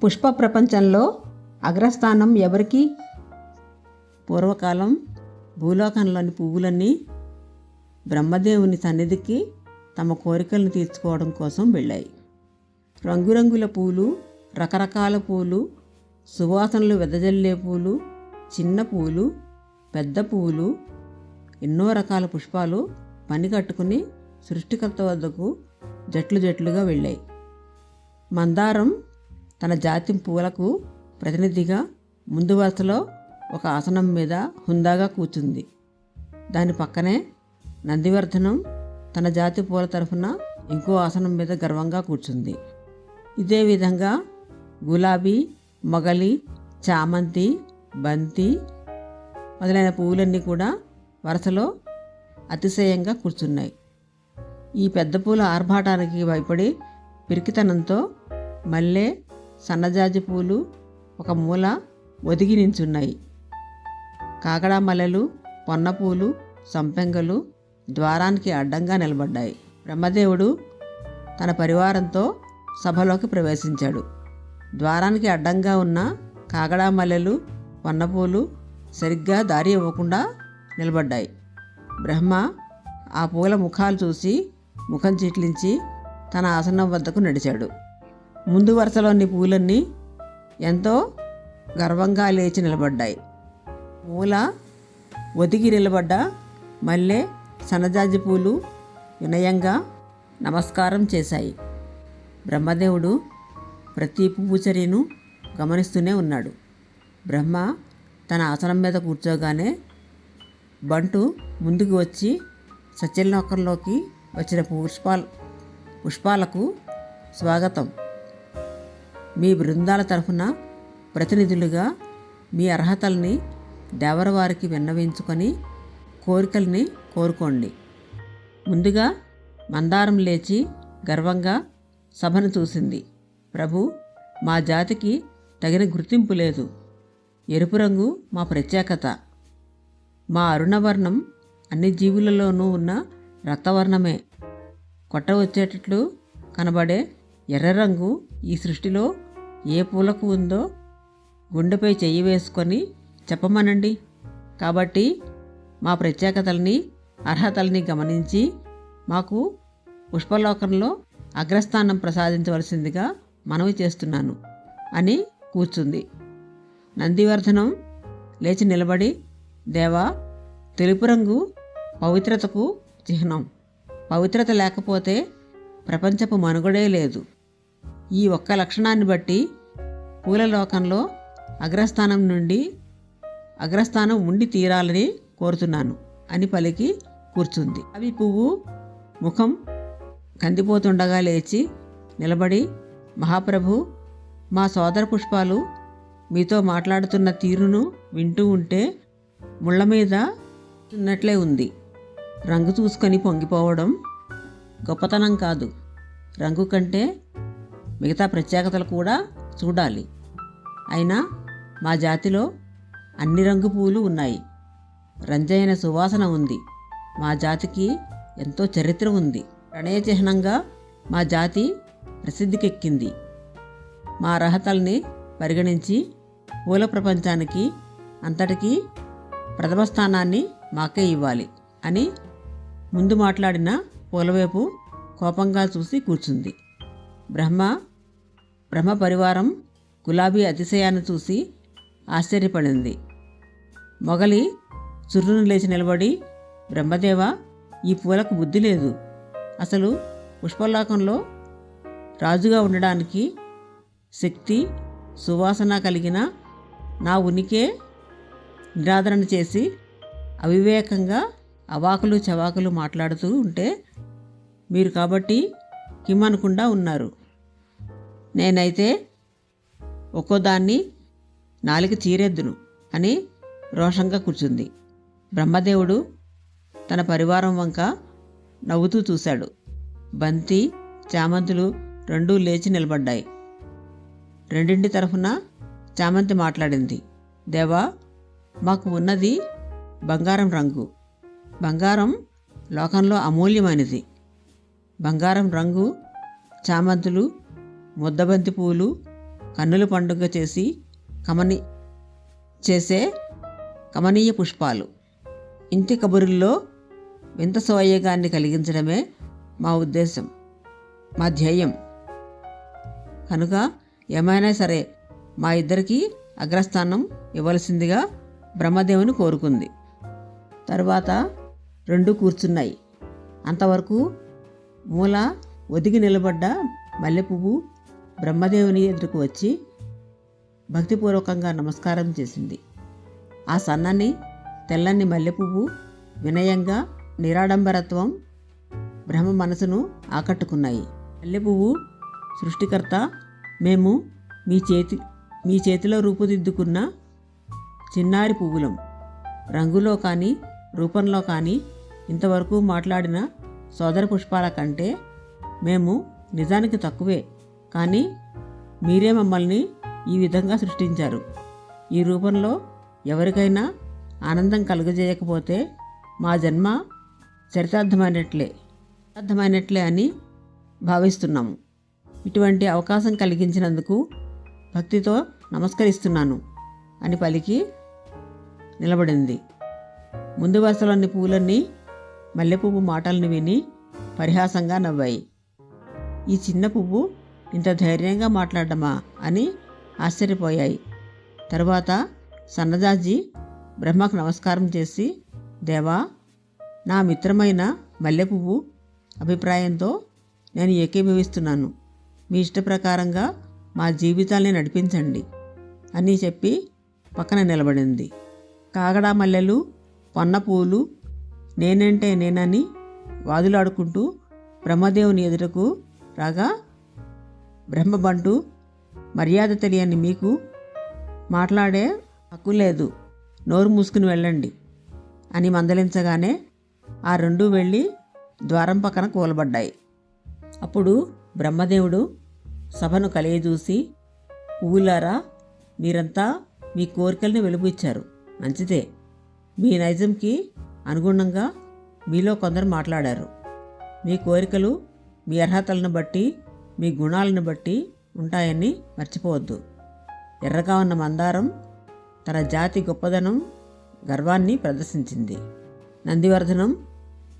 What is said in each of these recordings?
పుష్ప ప్రపంచంలో అగ్రస్థానం ఎవరికి? పూర్వకాలం భూలోకంలోని పువ్వులన్నీ బ్రహ్మదేవుని సన్నిధికి తమ కోరికలను తీర్చుకోవడం కోసం వెళ్ళాయి. రంగురంగుల పూలు, రకరకాల పూలు, సువాసనలు వెదజల్లే పూలు, చిన్న పూలు, పెద్ద పూలు, ఎన్నో రకాల పుష్పాలు పని కట్టుకుని సృష్టికర్త వద్దకు జట్లు జట్లుగా వెళ్ళాయి. మందారం తన జాతి పూలకు ప్రతినిధిగా ముందు వరుసలో ఒక ఆసనం మీద హుందాగా కూర్చుంది. దాని పక్కనే నందివర్ధనం తన జాతి పూల తరఫున ఇంకో ఆసనం మీద గర్వంగా కూర్చుంది. ఇదే విధంగా గులాబీ, మొగలి, చామంతి, బంతి మొదలైన పువ్వులన్నీ కూడా వరుసలో అతిశయంగా కూర్చున్నాయి. ఈ పెద్ద పూల ఆర్భాటానికి భయపడి పిరికితనంతో మల్లె, సన్నజాజి పూలు ఒక మూల ఒదిగి నించున్నాయి. కాకడా మల్లెలు, పొన్నపూలు, సంపెంగలు ద్వారానికి అడ్డంగా నిలబడ్డాయి. బ్రహ్మదేవుడు తన పరివారంతో సభలోకి ప్రవేశించాడు. ద్వారానికి అడ్డంగా ఉన్న కాకడా మల్లెలు, పొన్నపూలు సరిగ్గా దారి ఇవ్వకుండా నిలబడ్డాయి. బ్రహ్మ ఆ పూల ముఖాలు చూసి ముఖం చిట్లించి తన ఆసనం వద్దకు నడిచాడు. ముందు వరుసలోని పూలన్నీ ఎంతో గర్వంగా లేచి నిలబడ్డాయి. మూల ఒదిగి నిలబడ్డ మల్లె, సన్నజాజి పూలు వినయంగా నమస్కారం చేశాయి. బ్రహ్మదేవుడు ప్రతి పువ్వు చర్యను గమనిస్తూనే ఉన్నాడు. బ్రహ్మ తన ఆసనం మీద కూర్చోగానే బంటు ముందుకు వచ్చి సత్యలోకంలోకి వచ్చిన పుష్పాలకు స్వాగతం. మీ బృందాల తరఫున ప్రతినిధులుగా మీ అర్హతల్ని దేవరవారికి విన్నవించుకొని కోరికల్ని కోరుకోండి. ముందుగా మందారం లేచి గర్వంగా సభను చూసింది. ప్రభు, మా జాతికి తగిన గుర్తింపు లేదు. ఎరుపు రంగు మా ప్రత్యేకత. మా అరుణవర్ణం అన్ని జీవులలోనూ ఉన్న రక్తవర్ణమే. కొట్ట వచ్చేటట్లు కనబడే ఎర్ర రంగు ఈ సృష్టిలో ఏ పూలకు ఉందో గుండెపై చెయ్యి వేసుకొని చెప్పమనండి. కాబట్టి మా ప్రత్యేకతల్ని, అర్హతల్ని గమనించి మాకు పుష్పలోకంలో అగ్రస్థానం ప్రసాదించవలసిందిగా మనవి చేస్తున్నాను అని కూర్చుంది. నందివర్ధనం లేచి నిలబడి, దేవా, తెలుపు రంగు పవిత్రతకు చిహ్నం. పవిత్రత లేకపోతే ప్రపంచపు మనుగడే లేదు. ఈ ఒక్క లక్షణాన్ని బట్టి పూలలోకంలో అగ్రస్థానం ఉండి తీరాలని కోరుతున్నాను అని పలికి కూర్చుంది. అవి పువ్వు ముఖం కందిపోతుండగా లేచి నిలబడి, మహాప్రభు, మా సోదర పుష్పాలు మీతో మాట్లాడుతున్న తీరును వింటూ ఉంటే ముళ్ళ మీద ఉన్నట్లే ఉంది. రంగు చూసుకొని పొంగిపోవడం గొప్పతనం కాదు. రంగు కంటే మిగతా ప్రత్యేకతలు కూడా చూడాలి. అయినా మా జాతిలో అన్ని రంగు పూలు ఉన్నాయి. రంజైన సువాసన ఉంది. మా జాతికి ఎంతో చరిత్ర ఉంది. ప్రణయ చిహ్నంగా మా జాతి ప్రసిద్ధికెక్కింది. మా అర్హతల్ని పరిగణించి పూల ప్రపంచానికి అంతటికీ ప్రథమ స్థానాన్ని మాకే ఇవ్వాలి అని ముందు మాట్లాడిన పూలవైపు కోపంగా చూసి కూర్చుంది. బ్రహ్మ పరివారం గులాబీ అతిశయాన్ని చూసి ఆశ్చర్యపడింది. మొగలి చుర్రును లేచి నిలబడి, బ్రహ్మదేవా, ఈ పూలకు బుద్ధి లేదు. అసలు పుష్పలోకంలో రాజుగా ఉండడానికి శక్తి, సువాసన కలిగిన నా ఉనికే నిరాదరణ చేసి అవివేకంగా అవాకులు చవాకులు మాట్లాడుతూ ఉంటే మీరు కాబట్టి కిమ్మనకుండా ఉన్నారు. నేనైతే ఒక్కోదాన్ని నాలిక చీరెద్దును అని రోషంగా కూర్చుంది. బ్రహ్మదేవుడు తన పరివారం వంక నవ్వుతూ చూశాడు. బంతి, చామంతులు రెండూ లేచి నిలబడ్డాయి. రెండింటి తరఫున చామంతి మాట్లాడింది. దేవా, మాకు ఉన్నది బంగారం రంగు. బంగారం లోకంలో అమూల్యమైనది. బంగారం రంగు చామంతులు, ముద్దబంతి పూలు, కన్నుల పండుగ చేసే కమనీయ పుష్పాలు. ఇంటి కబురుల్లో వింత సోయగాన్ని కలిగించడమే మా ఉద్దేశం, మా ధ్యేయం. కనుక ఏమైనా సరే మా ఇద్దరికీ అగ్రస్థానం ఇవ్వవలసిందిగా బ్రహ్మదేవుని కోరుకుంది. తరువాత రెండు కూర్చున్నాయి. అంతవరకు మూల ఒదిగి నిలబడ్డ మల్లెపువ్వు బ్రహ్మదేవుని ఎదురుకు వచ్చి భక్తిపూర్వకంగా నమస్కారం చేసింది. ఆ సన్నని తెల్లని మల్లెపువ్వు వినయంగా నిరాడంబరత్వం బ్రహ్మ మనసును ఆకట్టుకున్నాయి. మల్లెపువ్వు సృష్టికర్త, మేము మీ చేతిలో రూపుదిద్దుకున్న చిన్నారి పువ్వులం. రంగులో కానీ రూపంలో కానీ ఇంతవరకు మాట్లాడిన సోదర పుష్పాల కంటే మేము నిజానికి తక్కువే. కానీ మీరే మమ్మల్ని ఈ విధంగా సృష్టించారు. ఈ రూపంలో ఎవరికైనా ఆనందం కలుగజేయకపోతే మా జన్మ చరితార్థమైనట్లే అని భావిస్తున్నాము. ఇటువంటి అవకాశం కలిగించినందుకు భక్తితో నమస్కరిస్తున్నాను అని పలికి నిలబడింది. ముందు వరుసలోని పూలన్నీ మల్లెపువ్వు మాటలను విని పరిహాసంగా నవ్వాయి. ఈ చిన్న పువ్వు ఇంత ధైర్యంగా మాట్లాడమా అని ఆశ్చర్యపోయాయి. తరువాత సన్నజాజి బ్రహ్మకు నమస్కారం చేసి, దేవా, నా మిత్రమైన మల్లెపువ్వు అభిప్రాయంతో నేను ఏకీభవిస్తున్నాను. మీ ఇష్ట ప్రకారంగా మా జీవితాల్ని నడిపించండి అని చెప్పి పక్కన నిలబడింది. కాగడా మల్లెలు, పొన్న పూలు నేనంటే నేనని వాదులాడుకుంటూ బ్రహ్మదేవుని ఎదుటకు రాగా, బ్రహ్మబంటు, మర్యాద తెలియని మీకు మాట్లాడే హక్కు లేదు, నోరు మూసుకుని వెళ్ళండి అని మందలించగానే ఆ రెండూ వెళ్ళి ద్వారం పక్కన కూలబడ్డాయి. అప్పుడు బ్రహ్మదేవుడు సభను కలియజూసి, పువ్వులారా, మీరంతా మీ కోరికల్ని వెలుబుచ్చారు. మంచిదే. మీ నైజంకి అనుగుణంగా మీలో కొందరు మాట్లాడారు. మీ కోరికలు మీ అర్హతలను బట్టి, మీ గుణాలను బట్టి ఉంటాయని మర్చిపోవద్దు. ఎర్రగా ఉన్న మందారం తన జాతి గొప్పదనం, గర్వాన్ని ప్రదర్శించింది. నందివర్ధనం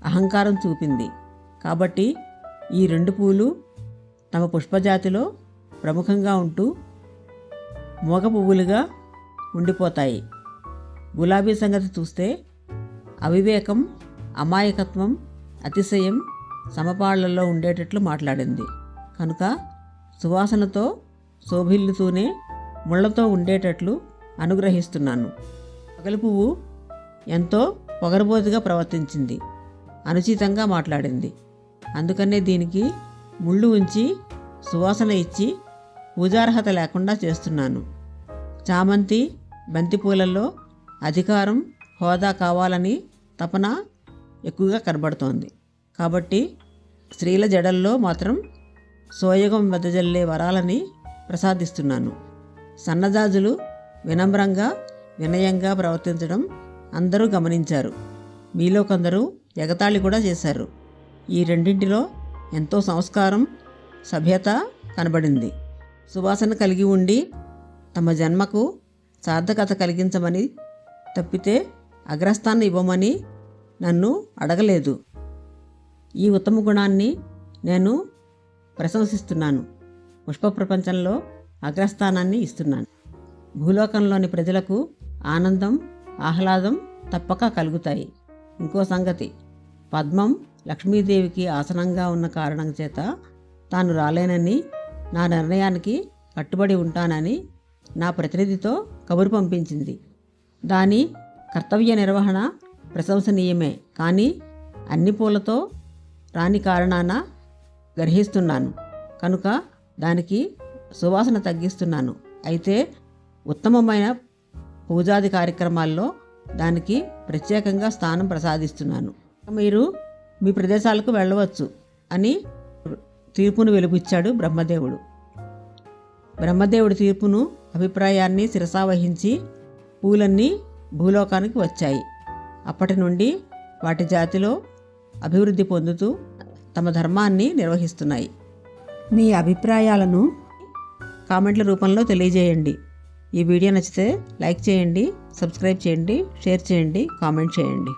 అహంకారం చూపింది. కాబట్టి ఈ రెండు పూలు తమ పుష్పజాతిలో ప్రముఖంగా ఉంటూ మోగ పువ్వులుగా ఉండిపోతాయి. గులాబీ సంగతి చూస్తే అవివేకం, అమాయకత్వం, అతిశయం సమపాళ్లలో ఉండేటట్లు మాట్లాడింది. కనుక సువాసనతో శోభిల్లుతూనే ముళ్లతో ఉండేటట్లు అనుగ్రహిస్తున్నాను. పగలు పువ్వు ఎంతో పొగరబోతుగా ప్రవర్తించింది, అనుచితంగా మాట్లాడింది. అందుకనే దీనికి ముళ్ళు ఉంచి సువాసన ఇచ్చి పూజార్హత లేకుండా చేస్తున్నాను. చామంతి, బంతిపూలల్లో అధికారం, హోదా కావాలని తపన ఎక్కువగా కనబడుతోంది. కాబట్టి స్త్రీల జడల్లో మాత్రం సోయగం వెదజల్లే వరాలని ప్రసాదిస్తున్నాను. సన్నజాజులు వినమ్రంగా, వినయంగా ప్రవర్తించడం అందరూ గమనించారు. మీలో కొందరు ఎగతాళి కూడా చేశారు. ఈ రెండింటిలో ఎంతో సంస్కారం, సభ్యత కనబడింది. సువాసన కలిగి ఉండి తమ జన్మకు సార్థకత కలిగించమని తప్పితే అగ్రస్థానం ఇవ్వమని నన్ను అడగలేదు. ఈ ఉత్తమ గుణాన్ని నేను ప్రశంసిస్తున్నాను. పుష్ప ప్రపంచంలో అగ్రస్థానాన్ని ఇస్తున్నాను. భూలోకంలోని ప్రజలకు ఆనందం, ఆహ్లాదం తప్పక కలుగుతాయి. ఇంకో సంగతి, పద్మం లక్ష్మీదేవికి ఆసనంగా ఉన్న కారణం చేత తాను రాలేనని, నా నిర్ణయానికి కట్టుబడి ఉంటానని నా ప్రతినిధితో కబురు పంపించింది. దాని కర్తవ్య నిర్వహణ ప్రశంసనీయమే. కానీ అన్ని పూలతో రాని కారణాన గర్హిస్తున్నాను. కనుక దానికి సువాసన తగ్గిస్తున్నాను. అయితే ఉత్తమమైన పూజాది కార్యక్రమాల్లో దానికి ప్రత్యేకంగా స్థానం ప్రసాదిస్తున్నాను. మీరు మీ ప్రదేశాలకు వెళ్ళవచ్చు అని తీర్పును వెలుబుచ్చాడు బ్రహ్మదేవుడు. బ్రహ్మదేవుడి తీర్పును, అభిప్రాయాన్ని శిరసావహించి పూలన్నీ భూలోకానికి వచ్చాయి. అప్పటి నుండి వాటి జాతిలో అభివృద్ధి పొందుతూ తమ ధర్మాన్ని నిర్వహిస్తున్నాయి. మీ అభిప్రాయాలను కామెంట్ల రూపంలో తెలియజేయండి. ఈ వీడియో నచ్చితే లైక్ చేయండి, సబ్స్క్రైబ్ చేయండి, షేర్ చేయండి, కామెంట్ చేయండి.